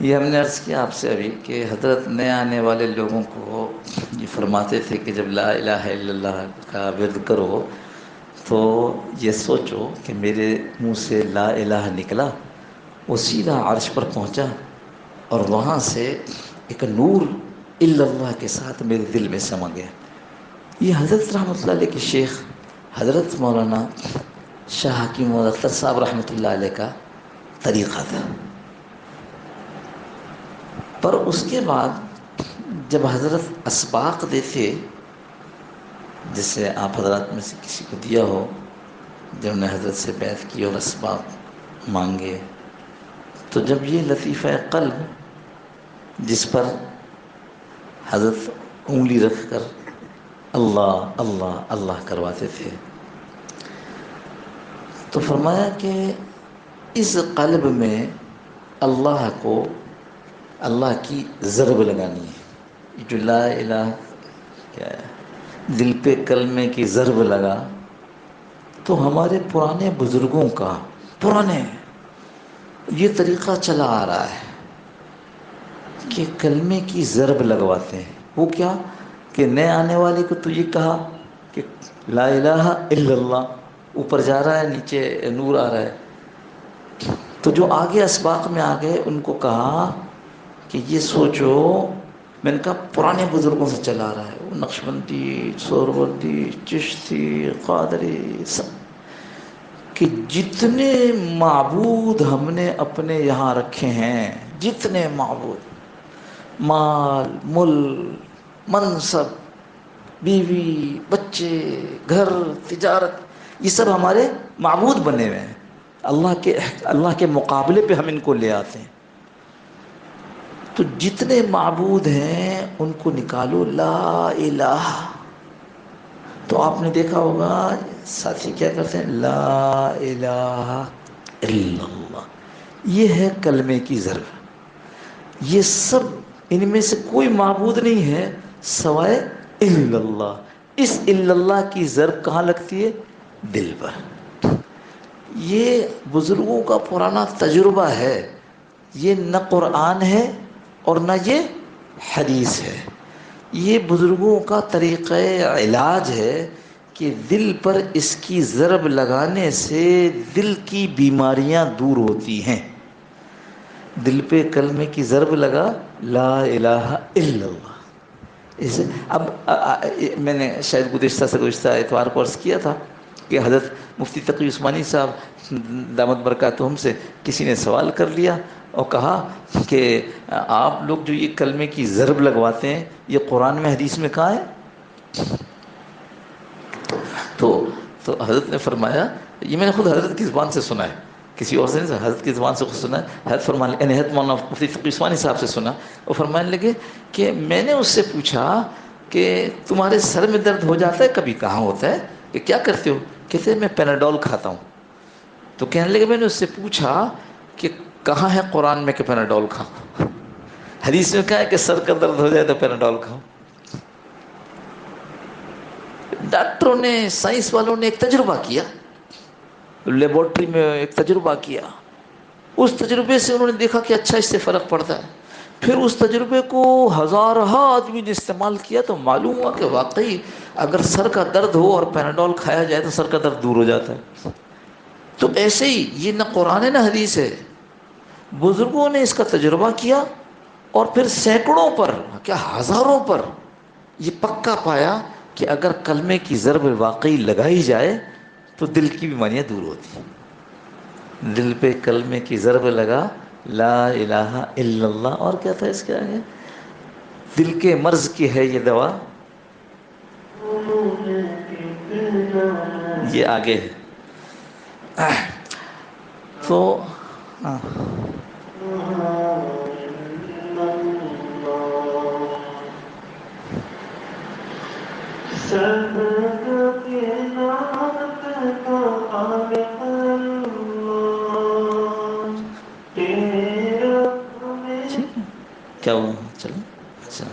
یہ ہم نے عرض کیا آپ سے ابھی کہ حضرت نئے آنے والے لوگوں کو یہ فرماتے تھے کہ جب لا الہ الا اللہ کا ورد کرو تو یہ سوچو کہ میرے منہ سے لا الہ نکلا، وہ سیدھا عرش پر پہنچا اور وہاں سے ایک نور الا اللہ کے ساتھ میرے دل میں سما گیا۔ یہ حضرت رحمۃ اللہ علیہ کے شیخ حضرت مولانا شاہ حکیم اختر صاحب رحمۃ اللہ علیہ کا طریقہ تھا۔ پر اس کے بعد جب حضرت اسباق دیتے، جسے آپ حضرات میں سے کسی کو دیا ہو، جب نے حضرت سے بیعت کی اور اسباق مانگے، تو جب یہ لطیفہ قلب جس پر حضرت انگلی رکھ کر اللہ اللہ اللہ کرواتے تھے، تو فرمایا کہ اس قلب میں اللہ کو اللہ کی ضرب لگانی ہے۔ جو لا الہ کیا ہے، دل پہ کلمے کی ضرب لگا تو ہمارے پرانے بزرگوں کا پرانے یہ طریقہ چلا آ رہا ہے کہ کلمے کی ضرب لگواتے ہیں۔ وہ کیا کہ نئے آنے والے کو تو یہ کہا کہ لا الہ الا اللہ، اوپر جا رہا ہے نیچے نور آ رہا ہے، تو جو آگے اسباق میں آ گئے ان کو کہا کہ یہ سوچو، میں نے کہا پرانے بزرگوں سے چلا آ رہا ہے، وہ نقشبندی، سہروردی، چشتی، قادری، سب کہ جتنے معبود ہم نے اپنے یہاں رکھے ہیں، جتنے معبود، مال، ملک، منصب، بیوی، بچے، گھر، تجارت، یہ سب ہمارے معبود بنے ہوئے ہیں۔ اللہ کے مقابلے پہ ہم ان کو لے آتے ہیں۔ تو جتنے معبود ہیں ان کو نکالو لا الہ۔ تو آپ نے دیکھا ہوگا ساتھی کیا کرتے ہیں، لا الہ الا اللہ، یہ ہے کلمے کی ضرب۔ یہ سب ان میں سے کوئی معبود نہیں ہے سوائے الا اللہ۔ اس الا اللہ کی ضرب کہاں لگتی ہے؟ دل پر۔ یہ بزرگوں کا پرانا تجربہ ہے، یہ نہ قرآن ہے اور نہ یہ حدیث ہے، یہ بزرگوں کا طریقہ علاج ہے کہ دل پر اس کی ضرب لگانے سے دل کی بیماریاں دور ہوتی ہیں۔ دل پہ کلمے کی ضرب لگا، لا الہ الا اللہ۔ اسے اب میں نے شاید گزشتہ اتوار کو عرض کیا تھا کہ حضرت مفتی تقی عثمانی صاحب دامت برکاتہم سے کسی نے سوال کر لیا اور کہا کہ آپ لوگ جو یہ کلمے کی ضرب لگواتے ہیں، یہ قرآن میں حدیث میں کہاں ہے؟ تو حضرت نے فرمایا، یہ میں نے خود حضرت کی زبان سے سنا ہے، کسی اور سے نہیں، حضرت کی زبان سے خود سنا ہے۔ حضرت فرمانے یعنی حضرت مولانا مفتی تقی عثمانی صاحب سے سنا، اور فرمانے لگے کہ میں نے اس سے پوچھا کہ تمہارے سر میں درد ہو جاتا ہے کبھی؟ کہاں ہوتا ہے، کہ کیا کرتے ہو؟ کہتے ہیں میں پیناڈول کھاتا ہوں۔ تو کہنے لگے میں نے اس سے پوچھا کہ کہاں ہے قرآن میں کہ پیناڈول کھاؤ؟ حدیث میں کہا ہے کہ سر کا درد ہو جائے تو پیناڈول کھاؤ۔ ڈاکٹروں نے، سائنس والوں نے ایک تجربہ کیا، لیبورٹری میں ایک تجربہ کیا، اس تجربے سے انہوں نے دیکھا کہ اچھا اس سے فرق پڑتا ہے۔ پھر اس تجربے کو ہزارہا آدمی نے استعمال کیا تو معلوم ہوا کہ واقعی اگر سر کا درد ہو اور پیناڈول کھایا جائے تو سر کا درد دور ہو جاتا ہے۔ تو ایسے ہی یہ نہ قرآن ہے نہ حدیث ہے، بزرگوں نے اس کا تجربہ کیا اور پھر سینکڑوں پر کیا ہزاروں پر یہ پکا پایا کہ اگر کلمے کی ضرب واقعی لگائی جائے تو دل کی بیماریاں دور ہوتی ہیں۔ دل پہ کلمے کی ضرب لگا، لا الہ الا اللہ، اور کیا تھا اس کے آگے؟ دل کے مرض کی ہے یہ دوا، یہ آگے ہے۔ تو کیا ہوا؟ چلو اچھا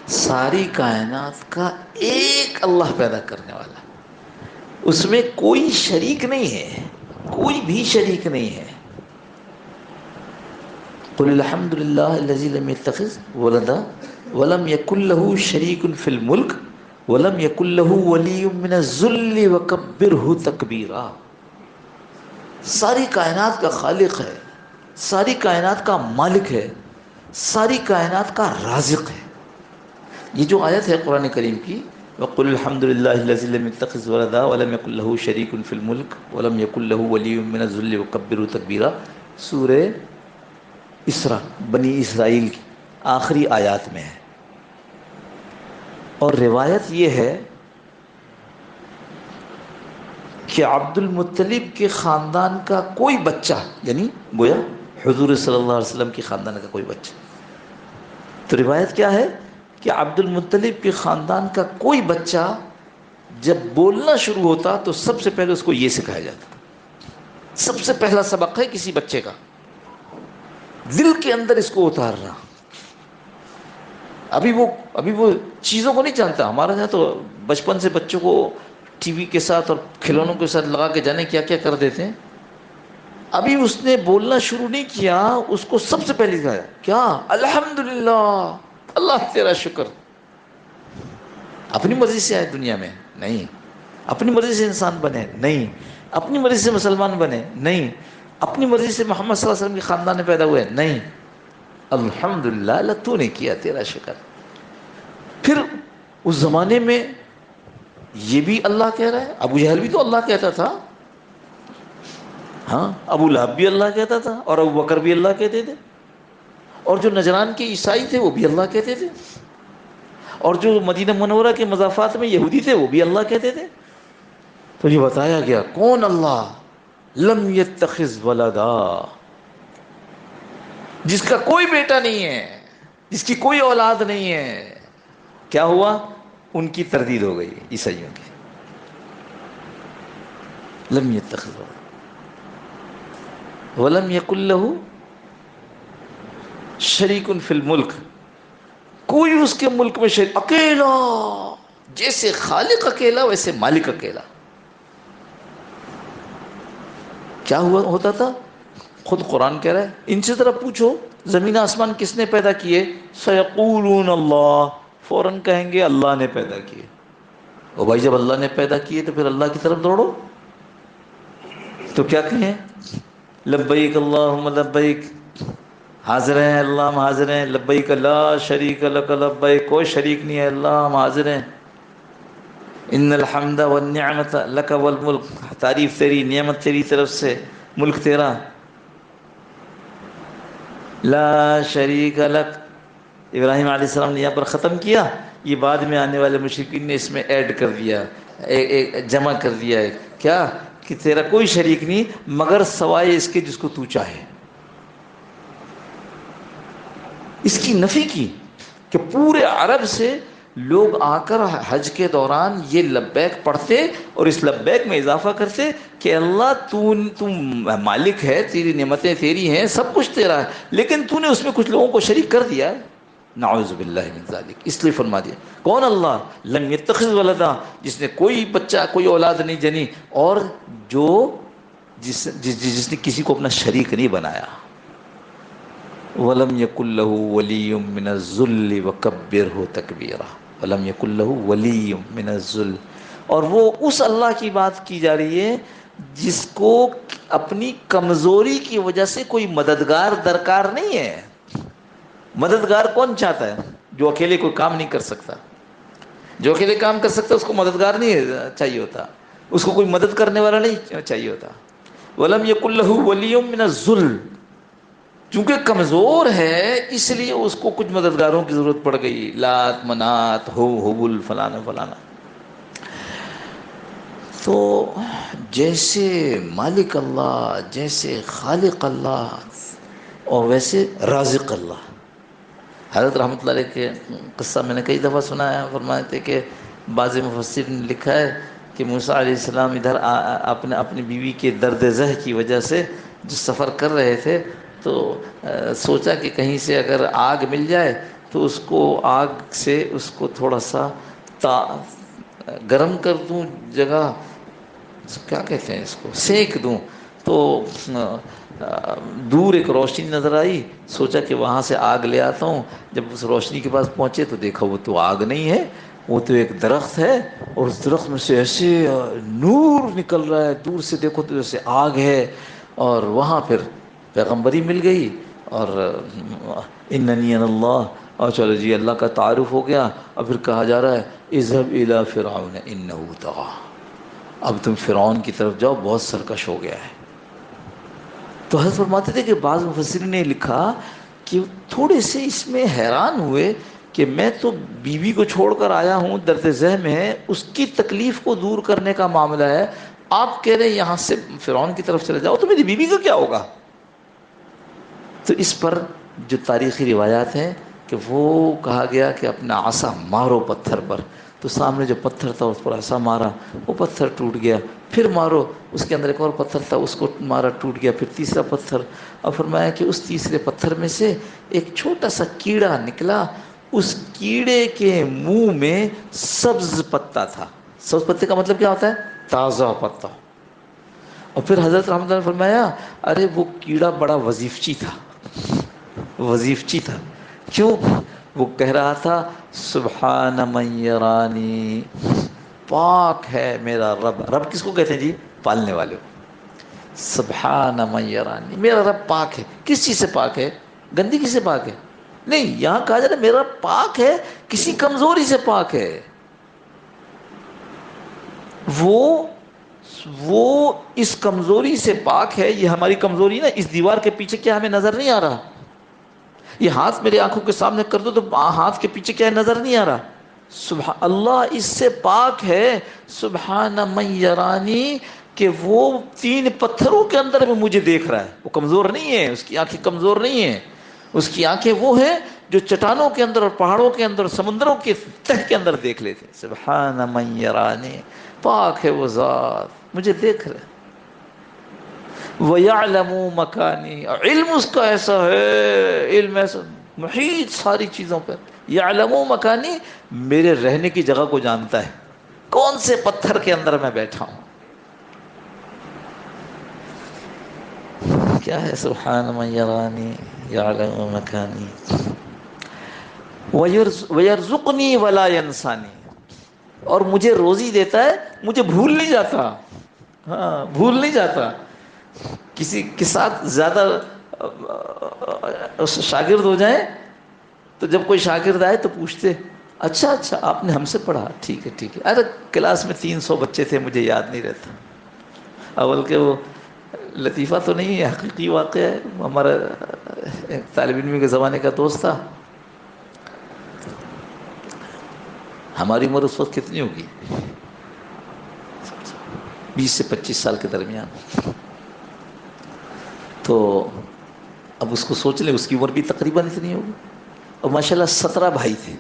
ساری کائنات کا ایک اللہ پیدا کرنے والا، اس میں کوئی شریک نہیں ہے، کوئی بھی شریک نہیں ہے۔ قل الحمد للہ الذی لم یتخذ ولدا ولم یکن لہ شریک فی الملک ولم یکن لہ ولی من الذل وکبرہ تکبیرا۔ ساری کائنات کا خالق ہے، ساری کائنات کا مالک ہے، ساری کائنات کا رازق ہے۔ یہ جو آیت ہے قرآن کریم کی، وَقُلِ الْحَمْدُ لِلَّهِ الَّذِي لَمْ يَتَّخِذْ وَلَدًا وَلَمْ يَكُنْ لَهُ شَرِيكٌ فِي الْمُلْكِ وَلَمْ يَكُنْ لَهُ وَلِيٌّ مِّنَ الذُّلِّ وَكَبِّرْهُ تَكْبِيرًا، سورہ اسراء، بنی اسرائیل کی آخری آیات میں ہے۔ اور روایت یہ ہے کہ عبد المطلب کے خاندان کا کوئی بچہ، یعنی گویا حضور صلی اللہ علیہ وسلم کے خاندان کا کوئی بچہ، تو روایت کیا ہے کہ عبد المطلب کے خاندان کا کوئی بچہ جب بولنا شروع ہوتا تو سب سے پہلے اس کو یہ سکھایا جاتا، سب سے پہلا سبق ہے کسی بچے کا، دل کے اندر اس کو اتارنا۔ ابھی وہ چیزوں کو نہیں جانتا۔ ہمارے یہاں تو بچپن سے بچوں کو ٹی وی کے ساتھ اور کھلونوں کے ساتھ لگا کے جانے کیا کیا کر دیتے ہیں۔ ابھی اس نے بولنا شروع نہیں کیا، اس کو سب سے پہلے کہا کیا؟ الحمدللہ، اللہ تیرا شکر۔ اپنی مرضی سے آئے دنیا میں؟ نہیں۔ اپنی مرضی سے انسان بنے؟ نہیں۔ اپنی مرضی سے مسلمان بنے؟ نہیں۔ اپنی مرضی سے محمد صلی اللہ علیہ وسلم کے خاندان میں پیدا ہوئے؟ نہیں۔ الحمدللہ، اللہ تو نے کیا، تیرا شکر۔ پھر اس زمانے میں یہ بھی اللہ کہہ رہا ہے، ابو جہل بھی تو اللہ کہتا تھا، ہاں، ابو لہب بھی اللہ کہتا تھا، اور ابو بکر بھی اللہ کہتے تھے، اور جو نجران کے عیسائی تھے وہ بھی اللہ کہتے تھے، اور جو مدینہ منورہ کے مضافات میں یہودی تھے وہ بھی اللہ کہتے تھے۔ تو یہ بتایا گیا کون اللہ؟ لم یتخذ ولدا، جس کا کوئی بیٹا نہیں ہے، جس کی کوئی اولاد نہیں ہے۔ کیا ہوا؟ ان کی تردید ہو گئی عیسائیوں کی۔ لم یتخذ ولدا ولم یکن لہ شریک فی الملک، کوئی اس کے ملک میں شریک، اکیلا، جیسے خالق اکیلا ویسے مالک اکیلا۔ کیا ہوتا تھا؟ خود قرآن کہہ رہا ہے، ان سے ذرا پوچھو زمین آسمان کس نے پیدا کیے؟ سیقولون اللہ، فوراً کہیں گے اللہ نے پیدا کیے۔ او بھائی، جب اللہ نے پیدا کیے تو پھر اللہ کی طرف دوڑو۔ تو کیا کہیں؟ لبیک اللہم لبیک، حاضر ہیں اللہ، ہم حاضر ہیں، لبیک لا شریک لک لبیک، کوئی شریک نہیں ہے اللہ، ہم حاضر ہیں۔ ان الحمد والنعمت لک والملک، تعریف تیری، نعمت تیری طرف سے، ملک تیرا۔ لا شریک لک، ابراہیم علیہ السلام نے یہاں پر ختم کیا، یہ بعد میں آنے والے مشرکین نے اس میں ایڈ کر دیا، جمع کر دیا ہے، کیا کہ تیرا کوئی شریک نہیں مگر سوائے اس کے جس کو تو چاہے۔ اس کی نفی کی کہ پورے عرب سے لوگ آ کر حج کے دوران یہ لبیک پڑھتے اور اس لبیک میں اضافہ کرتے کہ اللہ تو مالک ہے، تیری نعمتیں تیری ہیں، سب کچھ تیرا ہے، لیکن تو نے اس میں کچھ لوگوں کو شریک کر دیا ہے۔ نعوذ باللہ من ذالک، اس لیے فرما دیا کون اللہ؟ لم یتخذ ولدا، جس نے کوئی بچہ، کوئی اولاد نہیں جنی، اور جس نے کسی کو اپنا شریک نہیں بنایا۔ وَلَمْ يَكُنْ لَهُ وَلِيٌّ مِّنَ الذُّلِّ وَكَبِّرْهُ تَكْبِيرًا۔ وَلَمْ يَكُنْ لَهُ وَلِيٌّ مِّنَ الذُّلِّ، اور وہ اس اللہ کی بات کی جا رہی ہے جس کو اپنی کمزوری کی وجہ سے کوئی مددگار درکار نہیں ہے۔ مددگار کون چاہتا ہے؟ جو اکیلے کوئی کام نہیں کر سکتا۔ جو اکیلے کام کر سکتا اس کو مددگار نہیں چاہیے ہوتا، اس کو کوئی مدد کرنے والا نہیں چاہیے ہوتا۔ وَلَمْ يَكُنْ لَهُ وَلِيٌّ مِّنَ الذُّلِّ، چونکہ کمزور ہے اس لیے اس کو کچھ مددگاروں کی ضرورت پڑ گئی، لات منات ہو حبل فلانا فلانا. تو جیسے مالک اللہ، جیسے خالق اللہ، اور ویسے رازق اللہ. حضرت رحمۃ اللہ علیہ کے قصہ میں نے کئی دفعہ سنا ہے، فرماتے تھے کہ بعض مفسر نے لکھا ہے کہ موسیٰ علیہ السلام ادھر اپنی بیوی کے درد ذہ کی وجہ سے جو سفر کر رہے تھے تو سوچا کہ کہیں سے اگر آگ مل جائے تو اس کو آگ سے اس کو تھوڑا سا گرم کر دوں، جگہ کیا کہتے ہیں اس کو، سینک دوں. تو دور ایک روشنی نظر آئی، سوچا کہ وہاں سے آگ لے آتا ہوں. جب اس روشنی کے پاس پہنچے تو دیکھا وہ تو آگ نہیں ہے، وہ تو ایک درخت ہے، اور اس درخت میں سے ایسے نور نکل رہا ہے، دور سے دیکھو تو جیسے آگ ہے. اور وہاں پھر پیغمبری مل گئی، اور اننی انا اللہ، اور چلو جی اللہ کا تعارف ہو گیا. اور پھر کہا جا رہا ہے اذهب الى فرعون انه طغى، اب تم فرعون کی طرف جاؤ، بہت سرکش ہو گیا ہے. تو حضرت فرماتے تھے کہ بعض مفسرین نے لکھا کہ تھوڑے سے اس میں حیران ہوئے کہ میں تو بیوی کو چھوڑ کر آیا ہوں، درد ذہ میں ہے، اس کی تکلیف کو دور کرنے کا معاملہ ہے، آپ کہہ رہے یہاں سے فرعون کی طرف چلے جاؤ، تو میری بیوی کا کیا ہوگا؟ تو اس پر جو تاریخی روایات ہیں کہ وہ کہا گیا کہ اپنا عصا مارو پتھر پر، تو سامنے جو پتھر تھا اس پر عصا مارا، وہ پتھر ٹوٹ گیا. پھر مارو، اس کے اندر ایک اور پتھر تھا، اس کو مارا، ٹوٹ گیا. پھر تیسرا پتھر، اور فرمایا کہ اس تیسرے پتھر میں سے ایک چھوٹا سا کیڑا نکلا، اس کیڑے کے منہ میں سبز پتا تھا. سبز پتے کا مطلب کیا ہوتا ہے؟ تازہ پتا. اور پھر حضرت رحمۃ اللہ نے فرمایا ارے وہ کیڑا بڑا وظیفچی تھا، وظیفچی تھا. کیوں؟ وہ کہہ رہا تھا سبحان من یرانی، پاک ہے میرا رب. رب کس کو کہتے ہیں جی؟ پالنے والے کو. سبحان من یرانی، میرا رب پاک ہے. کس چیز سے پاک ہے؟ گندگی سے پاک ہے؟ نہیں، یہاں کہا جا رہا ہے میرا رب پاک ہے، کسی کمزوری سے پاک ہے. وہ اس کمزوری سے پاک ہے. یہ ہماری کمزوری نا، اس دیوار کے پیچھے کیا ہمیں نظر نہیں آ رہا؟ یہ ہاتھ میرے آنکھوں کے سامنے کر دو تو ہاتھ کے پیچھے کیا ہے نظر نہیں آ رہا؟ سبحان اللہ اس سے پاک ہے. سبحان من یرانی، کہ وہ 3 پتھروں کے اندر میں مجھے دیکھ رہا ہے. وہ کمزور نہیں ہے، اس کی آنکھیں کمزور نہیں ہیں، اس کی آنکھیں وہ ہیں جو چٹانوں کے اندر اور پہاڑوں کے اندر، سمندروں کے تہ کے اندر دیکھ لیتے. سبحان من یرانی، پاک ہے وہ ذات، مجھے دیکھ رہے. وَيَعْلَمُ مَكَانِي، علم اس کا ایسا ہے، علم ایسا محیط ساری چیزوں پر. یعلم مکانی، میرے رہنے کی جگہ کو جانتا ہے، کون سے پتھر کے اندر میں بیٹھا ہوں. کیا ہے؟ سبحان من یرانی یعلم مکانی وَيَرْزُقْنِي وَلَا يَنْسَانِي، اور مجھے روزی دیتا ہے، مجھے بھول نہیں جاتا. ہاں، بھول نہیں جاتا. کسی کے ساتھ زیادہ شاگرد ہو جائیں تو جب کوئی شاگرد آئے تو پوچھتے اچھا آپ نے ہم سے پڑھا، ٹھیک ہے ٹھیک ہے. ارے کلاس میں 300 بچے تھے، مجھے یاد نہیں رہتا. اول کہ وہ لطیفہ تو نہیں ہے، حقیقی واقعہ ہے. ہمارا ایک طالب علم کے زمانے کا دوست تھا. ہماری عمر اس وقت کتنی ہوگی؟ 20 سے 25 سال کے درمیان. تو اب اس کو سوچ لیں، اس کی عمر بھی تقریباً اتنی ہوگی، اور ماشاءاللہ 17 بھائی تھے.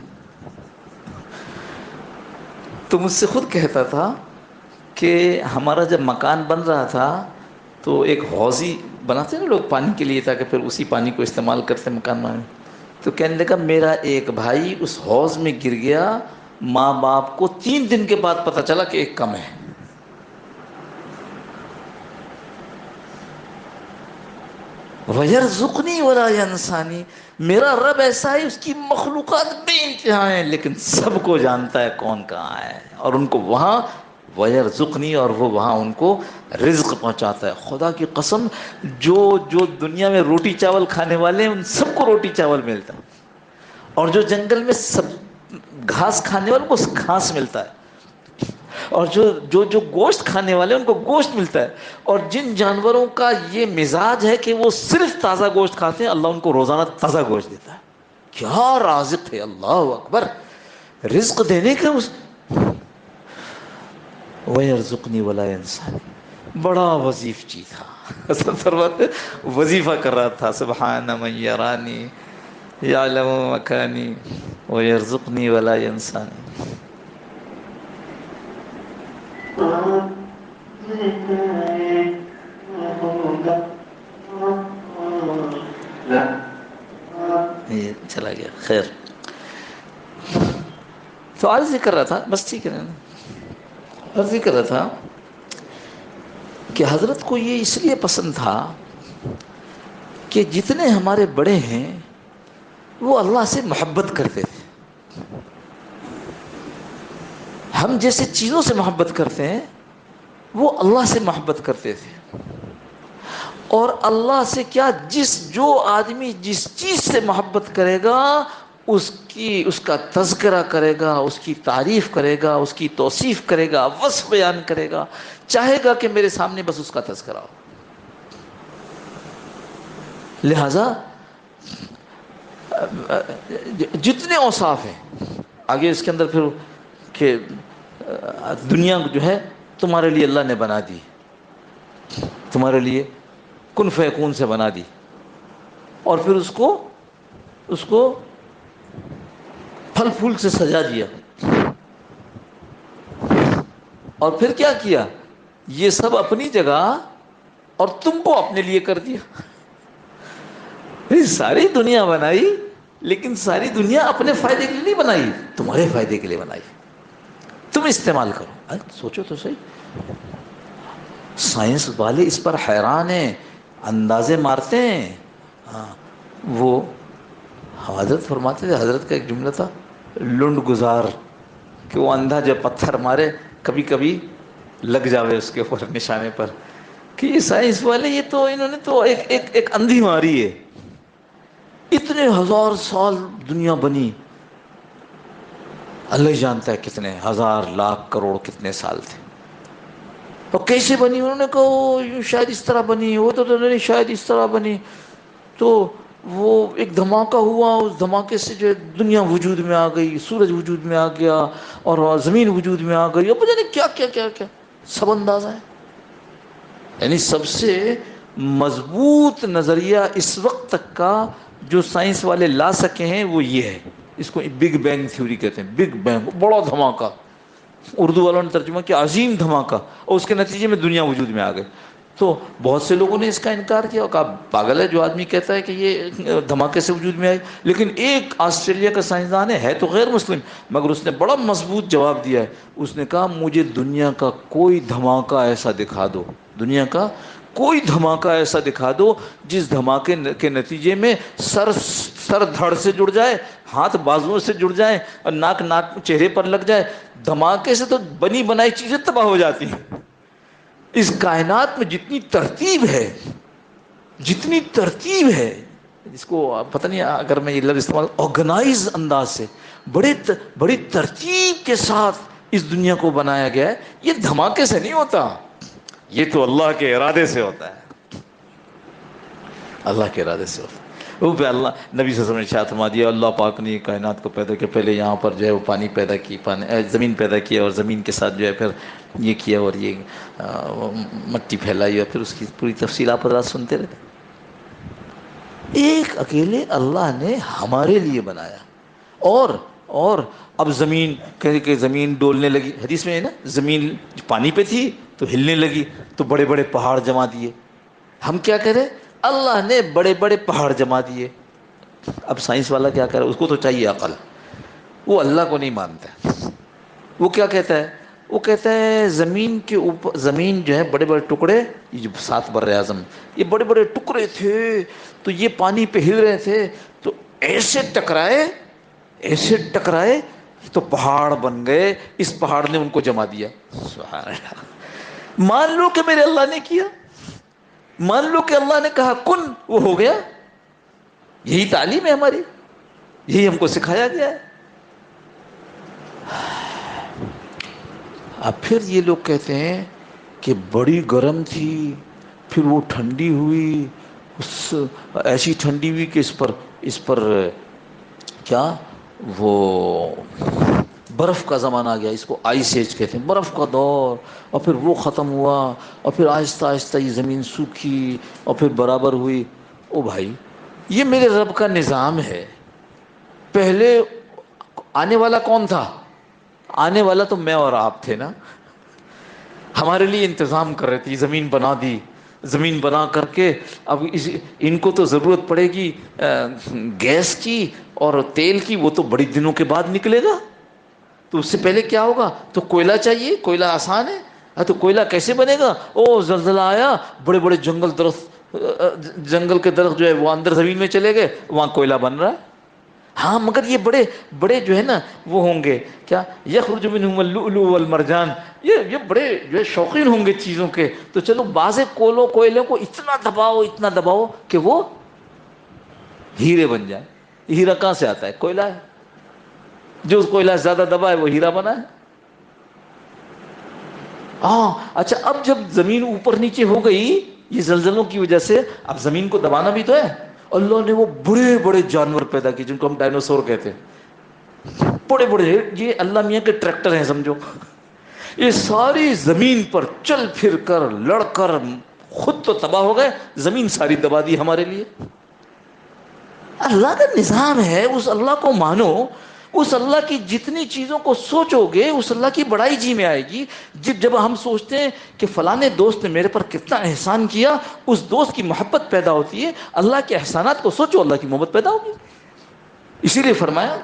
تو مجھ سے خود کہتا تھا کہ ہمارا جب مکان بن رہا تھا تو ایک حوضی بناتے ہیں نا لوگ پانی کے لیے، تاکہ پھر اسی پانی کو استعمال کرتے مکان میں. تو کہنے لگا میرا ایک بھائی اس حوض میں گر گیا، ماں باپ کو 3 دن کے بعد پتہ چلا کہ ایک کم ہے. وَيَرْزُقْنِي وَلَا يَنْسَانِي، میرا رب ایسا ہے، اس کی مخلوقات بے انتہا ہیں، لیکن سب کو جانتا ہے کون کہاں ہے، اور ان کو وہاں وَيَرْزُقْنِي، اور وہ وہاں ان کو رزق پہنچاتا ہے. خدا کی قسم، جو دنیا میں روٹی چاول کھانے والے ہیں ان سب کو روٹی چاول ملتا ہے، اور جو جنگل میں سب گھاس کھانے والوں کو گھاس ملتا ہے، اور جو گوشت کھانے والے ان کو گوشت ملتا ہے، اور جن جانوروں کا یہ مزاج ہے کہ وہ صرف تازہ گوشت کھاتے ہیں، اللہ ان کو روزانہ تازہ گوشت دیتا ہے. کیا رازق ہے، اللہ اکبر. رزق دینے کا اس وَيَرْزُقْنِي وَلَا يَنْسَانِي، بڑا وظیفچی تھا. حسن فرماتے وظیفہ کر رہا تھا، سبحان من یرانی یعلم مکانی وَيَرْزُقْنِي وَلَا يَنْسَانِي. یہ چلا گیا. خیر، تو عرض یہ کر رہا تھا، بس ٹھیک ہے نا، عرض یہ کر رہا تھا کہ حضرت کو یہ اس لیے پسند تھا کہ جتنے ہمارے بڑے ہیں وہ اللہ سے محبت کرتے تھے. ہم جیسے چیزوں سے محبت کرتے ہیں وہ اللہ سے محبت کرتے تھے. اور اللہ سے کیا، جو آدمی جس چیز سے محبت کرے گا اس کا تذکرہ کرے گا، اس کی تعریف کرے گا، اس کی توصیف کرے گا، وصف بیان کرے گا، چاہے گا کہ میرے سامنے بس اس کا تذکرہ ہو. لہذا جتنے اوصاف ہیں آگے اس کے اندر پھر کہ دنیا جو ہے تمہارے لیے اللہ نے بنا دی، تمہارے لیے کن فیکون سے بنا دی، اور پھر اس کو پھل پھول سے سجا دیا، اور پھر کیا کیا، یہ سب اپنی جگہ اور تم کو اپنے لیے کر دیا. ساری دنیا بنائی لیکن ساری دنیا اپنے فائدے کے لیے نہیں بنائی، تمہارے فائدے کے لیے بنائی، تم استعمال کرو. سوچو تو صحیح، سائنس والے اس پر حیران ہیں، اندازے مارتے ہیں. ہاں، وہ حضرت فرماتے تھے، حضرت کا ایک جملہ تھا، لنڈ گزار، کہ وہ اندھا جب پتھر مارے کبھی کبھی لگ جاوے اس کے اوپر نشانے پر، کہ یہ سائنس والے یہ تو انہوں نے تو ایک اندھی ماری ہے. اتنے ہزار سال دنیا بنی، اللہ ہی جانتا ہے کتنے ہزار لاکھ کروڑ کتنے سال تھے. اور کیسے بنی، انہوں نے کہا شاید اس طرح بنی، وہ تو نہیں شاید اس طرح بنی. تو وہ ایک دھماکہ ہوا، اس دھماکے سے جو دنیا وجود میں آ گئی، سورج وجود میں آ گیا، اور زمین وجود میں آ گئی، اور پتہ نہیں کیا کیا کیا کیا سب اندازہ ہے. یعنی سب سے مضبوط نظریہ اس وقت تک کا جو سائنس والے لا سکے ہیں وہ یہ ہے، اس کو بگ بینگ تھیوری کہتے ہیں. بگ بینگ، بڑا دھماکہ، اردو والوں نے ترجمہ کیا عظیم دھماکہ، اور اس کے نتیجے میں دنیا وجود میں آ گئی. تو بہت سے لوگوں نے اس کا انکار کیا اور کہا پاگل ہے جو آدمی کہتا ہے کہ یہ دھماکے سے وجود میں آئی. لیکن ایک آسٹریلیا کا سائنسدان ہے تو غیر مسلم، مگر اس نے بڑا مضبوط جواب دیا ہے. اس نے کہا مجھے دنیا کا کوئی دھماکہ ایسا دکھا دو، دنیا کا کوئی دھماکہ ایسا دکھا دو جس دھماکے کے نتیجے میں سر دھڑ سے جڑ جائے، ہاتھ بازوؤں سے جڑ جائے، اور ناک چہرے پر لگ جائے. دھماکے سے تو بنی بنائی چیزیں تباہ ہو جاتی ہیں. اس کائنات میں جتنی ترتیب ہے، جتنی ترتیب ہے، جس کو پتہ نہیں اگر میں یہ لفظ استعمال، آرگنائز انداز سے بڑی ترتیب کے ساتھ اس دنیا کو بنایا گیا ہے. یہ دھماکے سے نہیں ہوتا، یہ تو اللہ کے ارادے سے ہوتا ہے، اللہ کے ارادے سے ہوتا ہے. وہ پہ اللہ نبی صلی اللہ علیہ وسلم نے ارشاد فرما دیا، اللہ پاک نے کائنات کو پیدا کیا، پہلے یہاں پر جو ہے وہ پانی پیدا کی، زمین پیدا کیا، اور زمین کے ساتھ جو ہے پھر یہ کیا، اور یہ مٹی پھیلائی، اور پھر اس کی پوری تفصیل آپ حضرات سنتے رہتے. ایک اکیلے اللہ نے ہمارے لیے بنایا. اور اب زمین کہ زمین ڈولنے لگی، حدیث میں ہے نا، زمین پانی پہ تھی تو ہلنے لگی، تو بڑے بڑے پہاڑ جما دیے. ہم کیا کریں، اللہ نے بڑے بڑے پہاڑ جما دیے. اب سائنس والا کیا کرے، اس کو تو چاہیے عقل، وہ اللہ کو نہیں مانتا. وہ کیا کہتا ہے، وہ کہتا ہے زمین کے اوپر، زمین جو ہے بڑے بڑے ٹکڑے، یہ جو 7 بر اعظم یہ بڑے بڑے ٹکڑے تھے، تو یہ پانی پہ ہل رہے تھے، تو ایسے ٹکرائے تو پہاڑ بن گئے، اس پہاڑ نے ان کو جما دیا. سبحان اللہ. مان لو کہ میرے اللہ نے کیا، مان لو کہ اللہ نے کہا کن، وہ ہو گیا. یہی تعلیم ہے ہماری، یہی ہم کو سکھایا گیا ہے. اب پھر یہ لوگ کہتے ہیں کہ بڑی گرم تھی، پھر وہ ٹھنڈی ہوئی، اس ایسی ٹھنڈی ہوئی کہ اس پر کیا وہ برف کا زمانہ آ گیا، اس کو آئس ایج کہتے ہیں، برف کا دور، اور پھر وہ ختم ہوا، اور پھر آہستہ آہستہ یہ زمین سوکھی اور پھر برابر ہوئی۔ او بھائی، یہ میرے رب کا نظام ہے۔ پہلے آنے والا کون تھا؟ آنے والا تو میں اور آپ تھے نا، ہمارے لیے انتظام کر رہے تھے، زمین بنا دی، زمین بنا کر کے اب ان کو تو ضرورت پڑے گی گیس کی اور تیل کی، وہ تو بڑی دنوں کے بعد نکلے گا، تو اس سے پہلے کیا ہوگا؟ تو کوئلہ چاہیے، کوئلہ آسان ہے، تو کوئلہ کیسے بنے گا؟ او زلزلہ آیا، بڑے بڑے جنگل کے درخت جو ہے وہ اندر زمین میں چلے گئے، وہاں کوئلہ بن رہا ہے۔ ہاں مگر یہ بڑے بڑے جو ہے نا وہ ہوں گے کیا، یخرج منہم اللؤلؤ والمرجان، یہ بڑے جو ہے شوقین ہوں گے چیزوں کے، تو چلو بعض کوئلوں کو اتنا دباؤ کہ وہ ہیرے بن جائیں۔ ہیرا کہاں سے آتا ہے؟ کوئلہ ہے، جو اس کوئلہ زیادہ دبا ہے وہ ہیرا بنا ہے۔ ہاں اچھا، اب جب زمین اوپر نیچے ہو گئی یہ زلزلوں کی وجہ سے، اب زمین کو دبانا بھی تو ہے، اللہ نے وہ بڑے بڑے جانور پیدا کیے جن کو ہم ڈائنوسور کہتے ہیں، بڑے بڑے، یہ اللہ میاں کے ٹریکٹر ہیں سمجھو، یہ ساری زمین پر چل پھر کر لڑ کر خود تو تباہ ہو گئے، زمین ساری دبا دی ہمارے لیے۔ اللہ کا نظام ہے، اس اللہ کو مانو، اس اللہ کی جتنی چیزوں کو سوچو گے اس اللہ کی بڑائی جی میں آئے گی۔ جب ہم سوچتے ہیں کہ فلانے دوست نے میرے پر کتنا احسان کیا، اس دوست کی محبت پیدا ہوتی ہے، اللہ کے احسانات کو سوچو، اللہ کی محبت پیدا ہوگی۔ اسی لیے فرمایا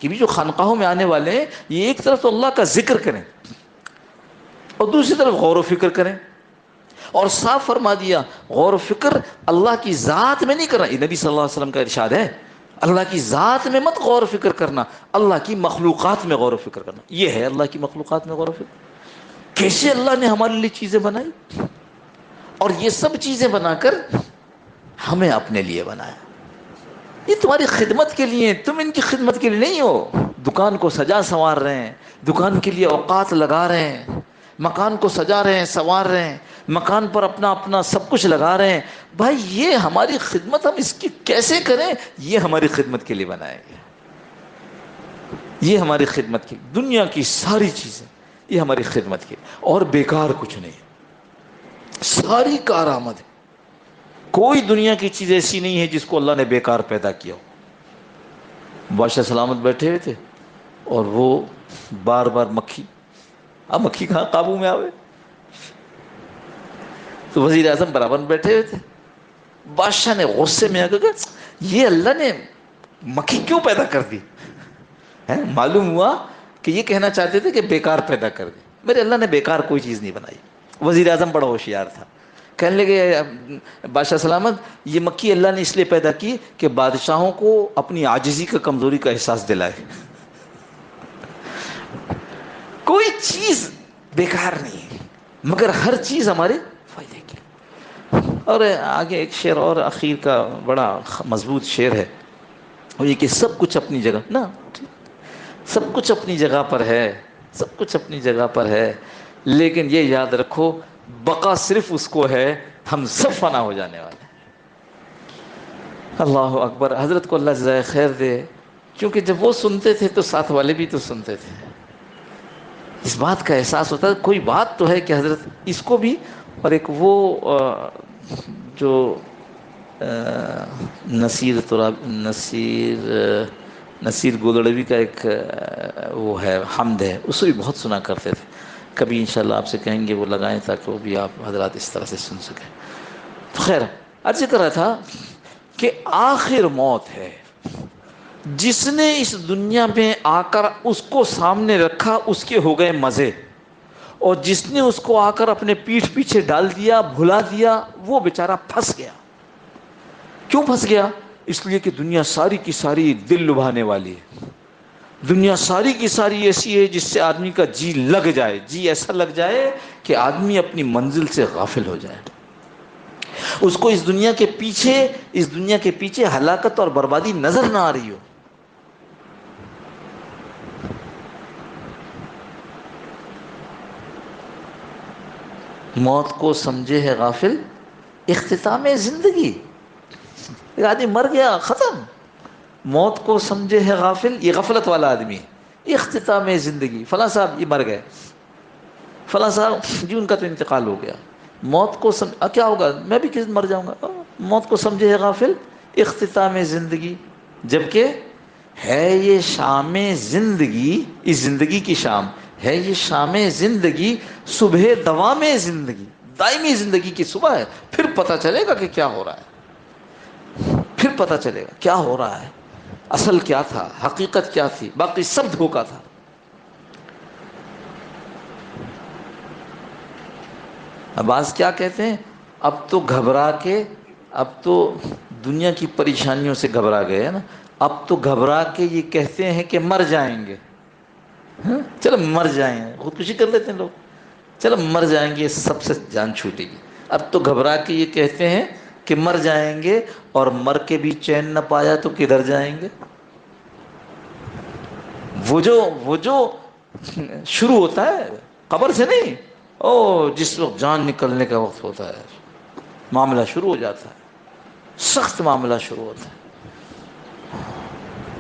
کہ بھی جو خانقاہوں میں آنے والے ہیں یہ ایک طرف تو اللہ کا ذکر کریں اور دوسری طرف غور و فکر کریں، اور صاف فرما دیا غور و فکر اللہ کی ذات میں نہیں کرنا، یہ نبی صلی اللہ علیہ وسلم کا ارشاد ہے، اللہ کی ذات میں مت غور و فکر کرنا، اللہ کی مخلوقات میں غور و فکر کرنا۔ یہ ہے اللہ کی مخلوقات میں غور و فکر، کیسے اللہ نے ہمارے لیے چیزیں بنائی، اور یہ سب چیزیں بنا کر ہمیں اپنے لیے بنایا، یہ تمہاری خدمت کے لیے، تم ان کی خدمت کے لیے نہیں ہو۔ دکان کو سجا سنوار رہے ہیں، دکان کے لیے اوقات لگا رہے ہیں، مکان کو سجا رہے ہیں، سنوار رہے ہیں، مکان پر اپنا اپنا سب کچھ لگا رہے ہیں، بھائی یہ ہماری خدمت، ہم اس کی کیسے کریں؟ یہ ہماری خدمت کے لیے بنائے گئے، یہ ہماری خدمت کی، دنیا کی ساری چیزیں یہ ہماری خدمت کی، اور بیکار کچھ نہیں، ساری کارآمد ہے۔ کوئی دنیا کی چیز ایسی نہیں ہے جس کو اللہ نے بیکار پیدا کیا ہو۔ بادشاہ سلامت بیٹھے ہوئے تھے اور وہ بار بار مکھی، اب مکھی کہاں قابو میں آوے، تو وزیر اعظم برابر بیٹھے ہوئے تھے، بادشاہ نے غصے میں آ کر کہا یہ اللہ نے مکھی کیوں پیدا کر دی؟ معلوم ہوا کہ یہ کہنا چاہتے تھے کہ بیکار پیدا کر دی، میرے اللہ نے بیکار کوئی چیز نہیں بنائی۔ وزیر اعظم بڑا ہوشیار تھا، کہنے لگے بادشاہ سلامت یہ مکھی اللہ نے اس لیے پیدا کی کہ بادشاہوں کو اپنی عاجزی کا، کمزوری کا احساس دلائے، کوئی چیز بیکار نہیں ہے مگر ہر چیز ہمارے فائدے کی۔ اور آگے ایک شعر اور اخیر کا بڑا مضبوط شعر ہے، وہ یہ کہ سب کچھ اپنی جگہ نا، سب کچھ اپنی جگہ پر ہے، سب کچھ اپنی جگہ پر ہے، لیکن یہ یاد رکھو بقا صرف اس کو ہے، ہم سب فنا ہو جانے والے ہیں۔ اللہ اکبر، حضرت کو اللہ جزائے خیر دے، کیونکہ جب وہ سنتے تھے تو ساتھ والے بھی تو سنتے تھے، اس بات کا احساس ہوتا ہے کوئی بات تو ہے کہ حضرت اس کو بھی، اور ایک وہ جو نصیر گودڑوی کا ایک وہ ہے حمد ہے، اس کو بھی بہت سنا کرتے تھے، کبھی انشاءاللہ آپ سے کہیں گے وہ لگائیں تاکہ وہ بھی آپ حضرات اس طرح سے سن سکیں۔ تو خیر عرض کر رہا تھا کہ آخر موت ہے، جس نے اس دنیا میں آ کر اس کو سامنے رکھا اس کے ہو گئے مزے، اور جس نے اس کو آ کر اپنے پیٹھ پیچھے ڈال دیا، بھلا دیا، وہ بیچارہ پھنس گیا۔ کیوں پھنس گیا؟ اس لیے کہ دنیا ساری کی ساری دل لبھانے والی ہے، دنیا ساری کی ساری ایسی ہے جس سے آدمی کا جی لگ جائے، جی ایسا لگ جائے کہ آدمی اپنی منزل سے غافل ہو جائے، اس کو اس دنیا کے پیچھے ہلاکت اور بربادی نظر نہ آ رہی ہو۔ موت کو سمجھے ہے غافل اختتام زندگی. ایک آدمی مر گیا ختم. موت کو سمجھے ہے غافل، یہ غفلت والا آدمی ہے. اختتام زندگی، فلاں صاحب یہ مر گئے، فلاں صاحب جی ان کا تو انتقال ہو گیا. موت کو کیا ہوگا، میں بھی کس دن مر جاؤں گا. موت کو سمجھے ہے غافل اختتام زندگی، جبکہ ہے یہ شام زندگی، اس زندگی کی شام ہے یہ شام زندگی، صبح دوام زندگی، دائمی زندگی کی صبح ہے. پھر پتہ چلے گا کہ کیا ہو رہا ہے، پھر پتہ چلے گا کیا ہو رہا ہے، اصل کیا تھا، حقیقت کیا تھی. باقی سب دھوکا تھا. بعض کیا کہتے ہیں، اب تو گھبرا کے، اب تو دنیا کی پریشانیوں سے گھبرا گئے نا، اب تو گھبرا کے یہ کہتے ہیں کہ مر جائیں گے. ہاں چلو مر جائیں گے، خودکشی کر لیتے ہیں لوگ، چلو مر جائیں گے، سب سے جان چھوٹے گی. اب تو گھبرا کے یہ کہتے ہیں کہ مر جائیں گے، اور مر کے بھی چین نہ پایا تو کدھر جائیں گے. وہ جو شروع ہوتا ہے قبر سے نہیں، او جس وقت جان نکلنے کا وقت ہوتا ہے معاملہ شروع ہو جاتا ہے، سخت معاملہ شروع ہوتا ہے.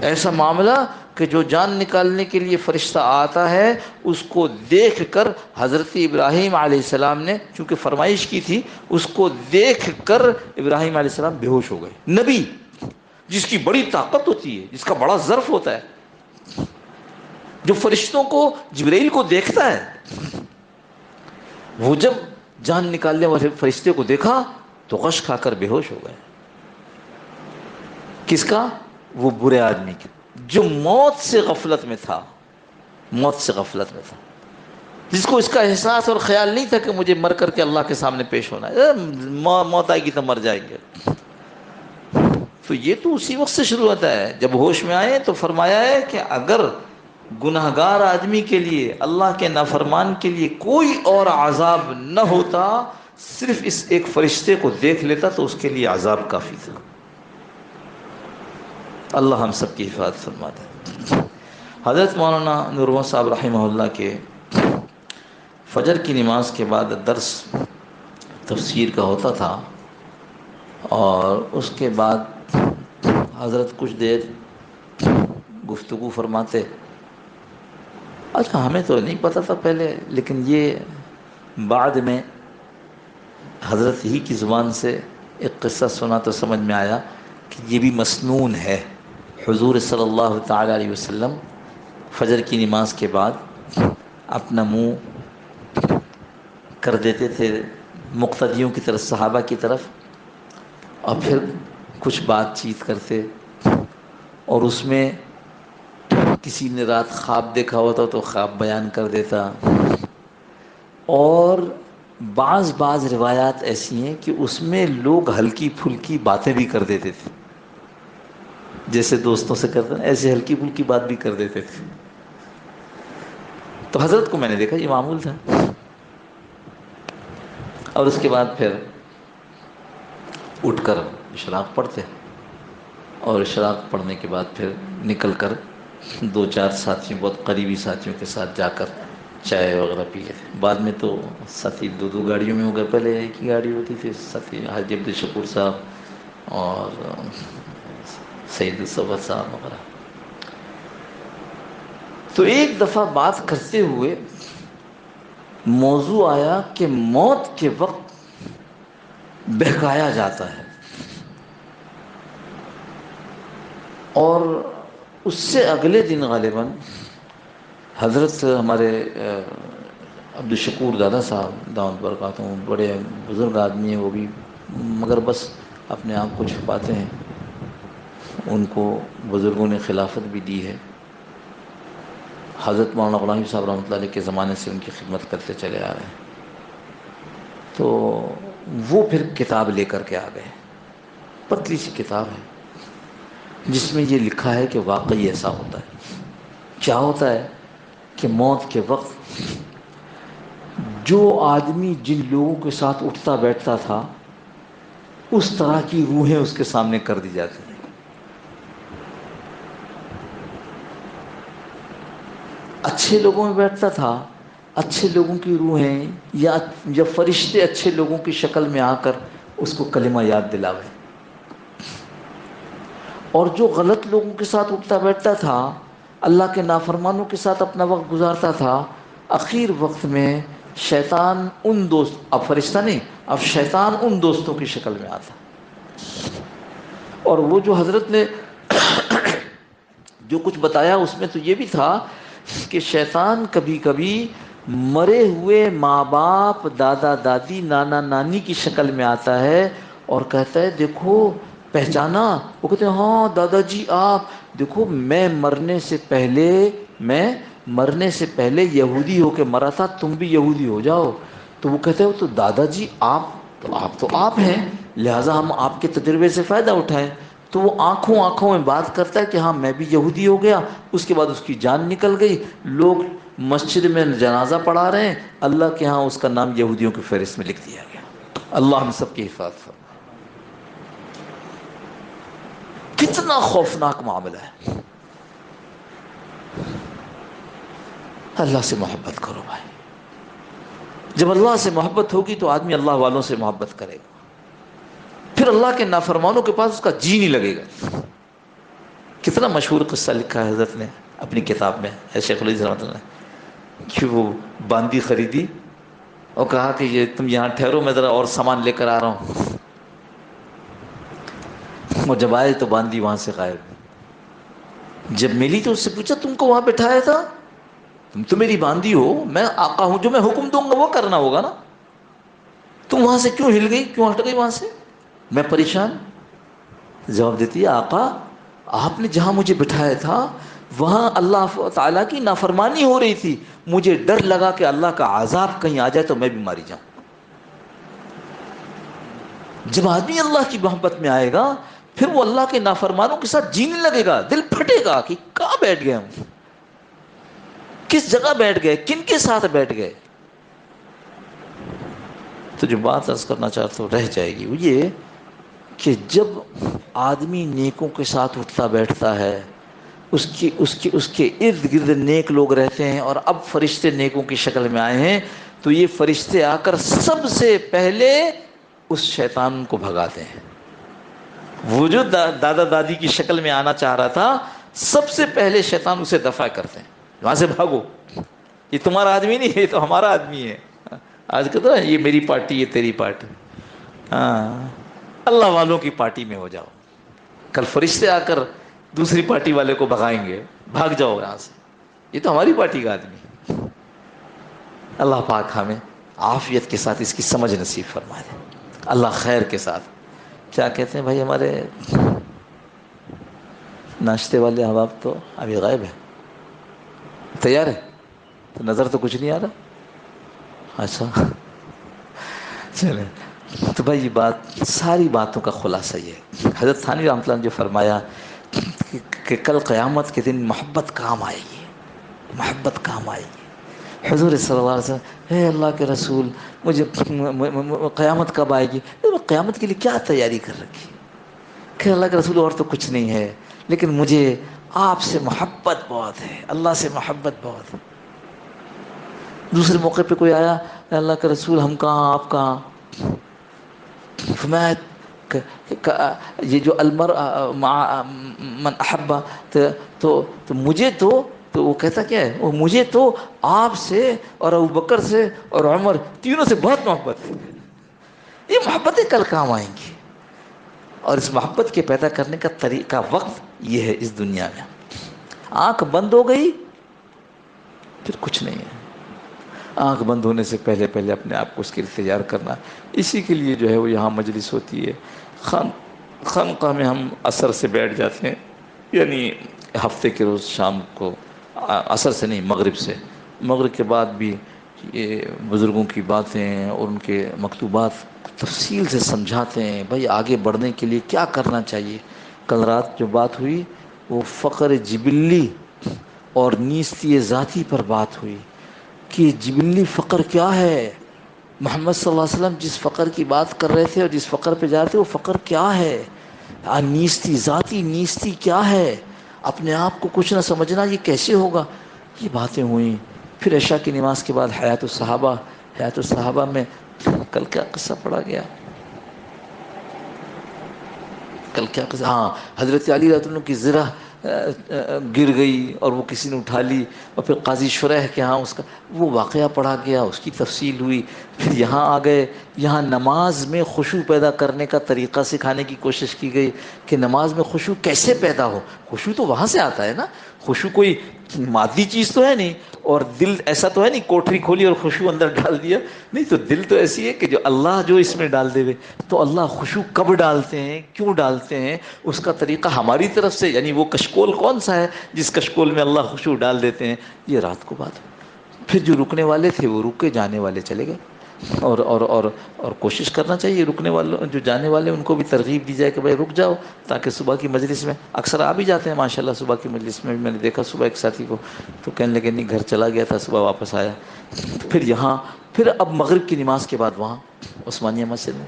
ایسا معاملہ کہ جو جان نکالنے کے لیے فرشتہ آتا ہے، اس کو دیکھ کر حضرت ابراہیم علیہ السلام نے چونکہ فرمائش کی تھی، اس کو دیکھ کر ابراہیم علیہ السلام بے ہوش ہو گئے. نبی جس کی بڑی طاقت ہوتی ہے، جس کا بڑا ظرف ہوتا ہے، جو فرشتوں کو، جبرائیل کو دیکھتا ہے، وہ جب جان نکالنے والے فرشتے کو دیکھا تو غش کھا کر بے ہوش ہو گئے. کس کا؟ وہ برے آدمی کی، جو موت سے غفلت میں تھا، موت سے غفلت میں تھا، جس کو اس کا احساس اور خیال نہیں تھا کہ مجھے مر کر کے اللہ کے سامنے پیش ہونا ہے. موت آئے گی تو مر جائیں گے. تو یہ تو اسی وقت سے شروع ہوتا ہے جب ہوش میں آئے. تو فرمایا ہے کہ اگر گناہگار آدمی کے لیے، اللہ کے نافرمان کے لیے کوئی اور عذاب نہ ہوتا، صرف اس ایک فرشتے کو دیکھ لیتا تو اس کے لیے عذاب کافی تھا. اللہ ہم سب کی حفاظت فرما دے. حضرت مولانا نور محمد صاحب رحمہ اللہ کے فجر کی نماز کے بعد درس تفسیر کا ہوتا تھا، اور اس کے بعد حضرت کچھ دیر گفتگو فرماتے. اچھا ہمیں تو نہیں پتہ تھا پہلے، لیکن یہ بعد میں حضرت ہی کی زبان سے ایک قصہ سنا تو سمجھ میں آیا کہ یہ بھی مسنون ہے. حضور صلی اللہ تعالی علیہ وسلم فجر کی نماز کے بعد اپنا منہ کر دیتے تھے مقتدیوں کی طرف، صحابہ کی طرف، اور پھر کچھ بات چیت کرتے. اور اس میں کسی نے رات خواب دیکھا ہوتا تو خواب بیان کر دیتا. اور بعض روایات ایسی ہیں کہ اس میں لوگ ہلکی پھلکی باتیں بھی کر دیتے تھے، جیسے دوستوں سے کرتے ہیں ایسے ہلکی پھلکی بات بھی کر دیتے تھے. تو حضرت کو میں نے دیکھا یہ معمول تھا. اور اس کے بعد پھر اٹھ کر اشراق پڑھتے، اور اشراق پڑھنے کے بعد پھر نکل کر دو چار ساتھیوں، بہت قریبی ساتھیوں کے ساتھ جا کر چائے وغیرہ پی لیتے. بعد میں تو ساتھی دو دو گاڑیوں میں ہو گئے، پہلے ایک ہی گاڑی ہوتی تھی. ساتھی حاجی عبد الشکور صاحب اور سید الصفوت صاحب وغیرہ. تو ایک دفعہ بات کرتے ہوئے موضوع آیا کہ موت کے وقت بہکایا جاتا ہے، اور اس سے اگلے دن غالباً حضرت ہمارے عبد الشکور دادا صاحب دامت برکاتہم، بڑے بزرگ آدمی ہیں وہ بھی، مگر بس اپنے آپ کو چھپاتے ہیں. ان کو بزرگوں نے خلافت بھی دی ہے. حضرت مولانا غلام صاحب رحمۃ اللہ علیہ کے زمانے سے ان کی خدمت کرتے چلے آ رہے ہیں. تو وہ پھر کتاب لے کر کے آ گئے، پتلی سی کتاب ہے جس میں یہ لکھا ہے کہ واقعی ایسا ہوتا ہے. کیا ہوتا ہے کہ موت کے وقت جو آدمی جن لوگوں کے ساتھ اٹھتا بیٹھتا تھا، اس طرح کی روحیں اس کے سامنے کر دی جاتی ہیں. اچھے لوگوں میں بیٹھتا تھا اچھے لوگوں کی روحیں یا فرشتے اچھے لوگوں کی شکل میں آ کر اس کو کلمہ یاد دلاوے، اور جو غلط لوگوں کے ساتھ اٹھتا بیٹھتا تھا، اللہ کے نافرمانوں کے ساتھ اپنا وقت گزارتا تھا، اخیر وقت میں شیطان اب فرشتہ نہیں، اب شیطان ان دوستوں کی شکل میں آتا۔ اور وہ جو حضرت نے جو کچھ بتایا اس میں تو یہ بھی تھا کہ شیطان کبھی کبھی مرے ہوئے ماں باپ، دادا دادی، نانا نانی کی شکل میں آتا ہے اور کہتا ہے دیکھو پہچانا؟ وہ کہتے ہیں ہاں دادا جی آپ دیکھو، میں مرنے سے پہلے یہودی ہو کے مرا تھا، تم بھی یہودی ہو جاؤ۔ تو وہ کہتے ہیں تو دادا جی آپ ہیں، لہٰذا ہم آپ کے تجربے سے فائدہ اٹھائیں۔ تو وہ آنکھوں میں بات کرتا ہے کہ ہاں میں بھی یہودی ہو گیا۔ اس کے بعد اس کی جان نکل گئی، لوگ مسجد میں جنازہ پڑھا رہے ہیں، اللہ کے ہاں اس کا نام یہودیوں کی فہرست میں لکھ دیا گیا۔ اللہ ہم سب کی حفاظت فرمائے۔ کتنا خوفناک معاملہ ہے۔ اللہ سے محبت کرو بھائی، جب اللہ سے محبت ہوگی تو آدمی اللہ والوں سے محبت کرے گا، پھر اللہ کے نافرمانوں کے پاس اس کا جی نہیں لگے گا۔ کتنا مشہور قصہ لکھا ہے حضرت نے اپنی کتاب میں، شیخ الحدیث رحمۃ اللہ نے، کہ وہ باندی خریدی اور کہا کہ یہ تم یہاں ٹھہرو، میں ذرا اور سامان لے کر آ رہا ہوں۔ وہ جب آئے تو باندی وہاں سے غائب۔ جب ملی تو اس سے پوچھا تم کو وہاں بٹھایا تھا؟ تم تو میری باندی ہو، میں آقا ہوں، جو میں حکم دوں گا وہ کرنا ہوگا نا، تم وہاں سے کیوں ہل گئی، کیوں ہٹ گئی وہاں سے؟ میں پریشان۔ جواب دیتی ہے آقا آپ نے جہاں مجھے بٹھایا تھا وہاں اللہ تعالیٰ کی نافرمانی ہو رہی تھی، مجھے ڈر لگا کہ اللہ کا عذاب کہیں آ جائے تو میں بھی ماری جاؤں۔ جب آدمی اللہ کی محبت میں آئے گا پھر وہ اللہ کے نافرمانوں کے ساتھ جینے لگے گا، دل پھٹے گا کہ کہاں بیٹھ گئے ہم، کس جگہ بیٹھ گئے، کن کے ساتھ بیٹھ گئے۔ تو جو بات عرض کرنا چاہتا ہوں رہ جائے گی وہ یہ کہ جب آدمی نیکوں کے ساتھ اٹھتا بیٹھتا ہے، اس کے ارد گرد نیک لوگ رہتے ہیں، اور اب فرشتے نیکوں کی شکل میں آئے ہیں، تو یہ فرشتے آ کر سب سے پہلے اس شیطان کو بھگاتے ہیں۔ وہ جو دادا دادی کی شکل میں آنا چاہ رہا تھا، سب سے پہلے شیطان اسے دفع کرتے ہیں، وہاں سے بھاگو، یہ تمہارا آدمی نہیں، یہ تو ہمارا آدمی ہے۔ آج کہتا ہے یہ میری پارٹی، یہ تیری پارٹی، ہاں اللہ والوں کی پارٹی میں ہو جاؤ۔ کل فرشتے آ کر دوسری پارٹی والے کو بھگائیں گے، بھاگ جاؤ یہاں سے، یہ تو ہماری پارٹی کا آدمی۔ اللہ پاک ہمیں عافیت کے ساتھ اس کی سمجھ نصیب فرما دے۔ اللہ خیر کے ساتھ کیا کہتے ہیں بھائی، ہمارے ناشتے والے احباب تو ابھی غائب ہیں، تیار ہے؟ تو نظر تو کچھ نہیں آ رہا، اچھا چلیں۔ تو بھائی یہ بات، ساری باتوں کا خلاصہ یہ ہے، حضرت ثانوی رحمۃ اللہ نے جو فرمایا کہ کل قیامت کے دن محبت کام آئے گی، محبت کام آئے گی۔ حضور صلی اللہ علیہ وسلم، اے اللہ کے رسول مجھے قیامت کب آئے گی؟ قیامت کے لیے کیا تیاری کر رکھی؟ کہ اللہ کے رسول اور تو کچھ نہیں ہے، لیکن مجھے آپ سے محبت بہت ہے، اللہ سے محبت بہت ہے۔ دوسرے موقع پہ کوئی آیا، اللہ کے رسول ہم کہاں آپ کہاں؟ فرمایا یہ جو المرء مع من احب، تو مجھے تو وہ کہتا کیا ہے، وہ مجھے تو آپ سے اور ابوبکر سے اور عمر تینوں سے بہت محبت ہے۔ یہ محبتیں کل کام آئیں گی، اور اس محبت کے پیدا کرنے کا طریقہ وقت یہ ہے اس دنیا میں۔ آنکھ بند ہو گئی پھر کچھ نہیں ہے، آنکھ بند ہونے سے پہلے اپنے آپ کو اس کے لیے تیار کرنا۔ اسی کے لیے جو ہے وہ یہاں مجلس ہوتی ہے، خانقاہ میں ہم عصر سے بیٹھ جاتے ہیں، یعنی ہفتے کے روز شام کو، عصر سے نہیں مغرب سے، مغرب کے بعد بھی یہ بزرگوں کی باتیں اور ان کے مکتوبات تفصیل سے سمجھاتے ہیں بھائی آگے بڑھنے کے لیے کیا کرنا چاہیے۔ کل رات جو بات ہوئی وہ فقر جبلی اور نیستی ذاتی پر بات ہوئی کہ جبلی فقر کیا ہے، محمد صلی اللہ علیہ وسلم جس فقر کی بات کر رہے تھے اور جس فقر پہ جاتے وہ فقر کیا ہے، نیستی ذاتی نیستی کیا ہے، اپنے آپ کو کچھ نہ سمجھنا یہ کیسے ہوگا۔ یہ باتیں ہوئیں، پھر عشاء کی نماز کے بعد حیات الصحابہ. حیات الصحابہ میں کل کیا قصہ پڑھا گیا؟ کل کیا قصہ؟ ہاں، حضرت علی رضی اللہ عنہ کی زرہ گر گئی اور وہ کسی نے اٹھا لی، اور پھر قاضی شریح کے ہاں اس کا وہ واقعہ پڑھا گیا، اس کی تفصیل ہوئی. پھر یہاں آ گئے، یہاں نماز میں خشوع پیدا کرنے کا طریقہ سکھانے کی کوشش کی گئی کہ نماز میں خشوع کیسے پیدا ہو. خشوع تو وہاں سے آتا ہے نا، خشوع کوئی مادی چیز تو ہے نہیں، اور دل ایسا تو ہے نہیں کوٹری کھولی اور خشوع اندر ڈال دیا. نہیں، تو دل تو ایسی ہے کہ جو اللہ جو اس میں ڈال دے ہوئے. تو اللہ خشوع کب ڈالتے ہیں، کیوں ڈالتے ہیں، اس کا طریقہ ہماری طرف سے، یعنی وہ کشکول کون سا ہے جس کشکول میں اللہ خشوع ڈال دیتے ہیں. یہ رات کو بات. پھر جو رکنے والے تھے وہ رکے، جانے والے چلے گئے. اور کوشش کرنا چاہیے رکنے والوں، جو جانے والے ان کو بھی ترغیب دی جائے کہ بھائی رک جاؤ، تاکہ صبح کی مجلس میں اکثر آ بھی جاتے ہیں ماشاءاللہ. صبح کی مجلس میں بھی میں نے دیکھا صبح ایک ساتھی کو، تو کہنے لگے نہیں گھر چلا گیا تھا، صبح واپس آیا. پھر یہاں، پھر اب مغرب کی نماز کے بعد وہاں عثمانیہ مسجد میں،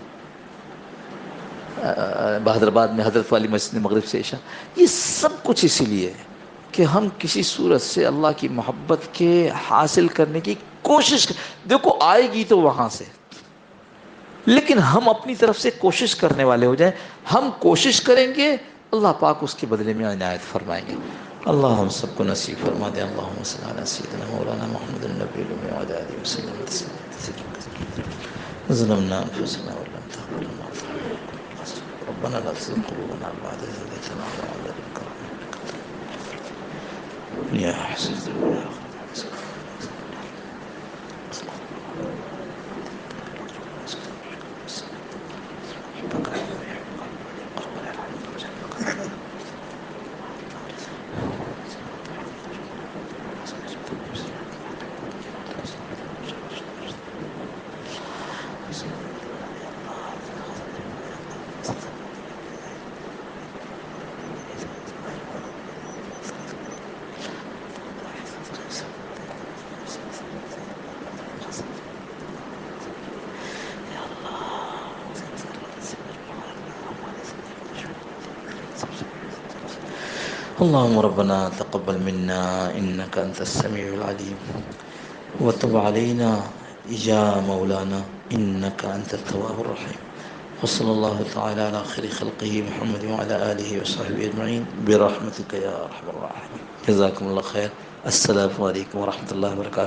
بہادر آباد میں حضرت والی مسجد میں مغرب سے عشاء. یہ سب کچھ اسی لیے ہے کہ ہم کسی صورت سے اللہ کی محبت کے حاصل کرنے کی کوشش. دیکھو آئے گی تو وہاں سے، لیکن ہم اپنی طرف سے کوشش کرنے والے ہو جائیں. ہم کوشش کریں گے، اللہ پاک اس کے بدلے میں عنایت فرمائیں گے. اللہ ہم سب کو نصیب فرما دے. اللہم صلی علی سیدنا مولانا محمد النبی الامی وعلی آلہ وسلم ظلمنا انفسنا ولم تغفر لنا ربنا لا تزغ قلوبنا بعد إذ هديتنا وهب لنا من لدنك رحمة يا حسن. اللهم ربنا تقبل منا إنك أنت السميع العليم وتب علينا يا مولانا إنك أنت التواب الرحيم. وصلى الله تعالى على خير خلقه محمد وعلى آله وصحبه أجمعين برحمتك يا أرحم الراحمين. جزاكم الله خير. السلام عليكم ورحمة الله وبركاته.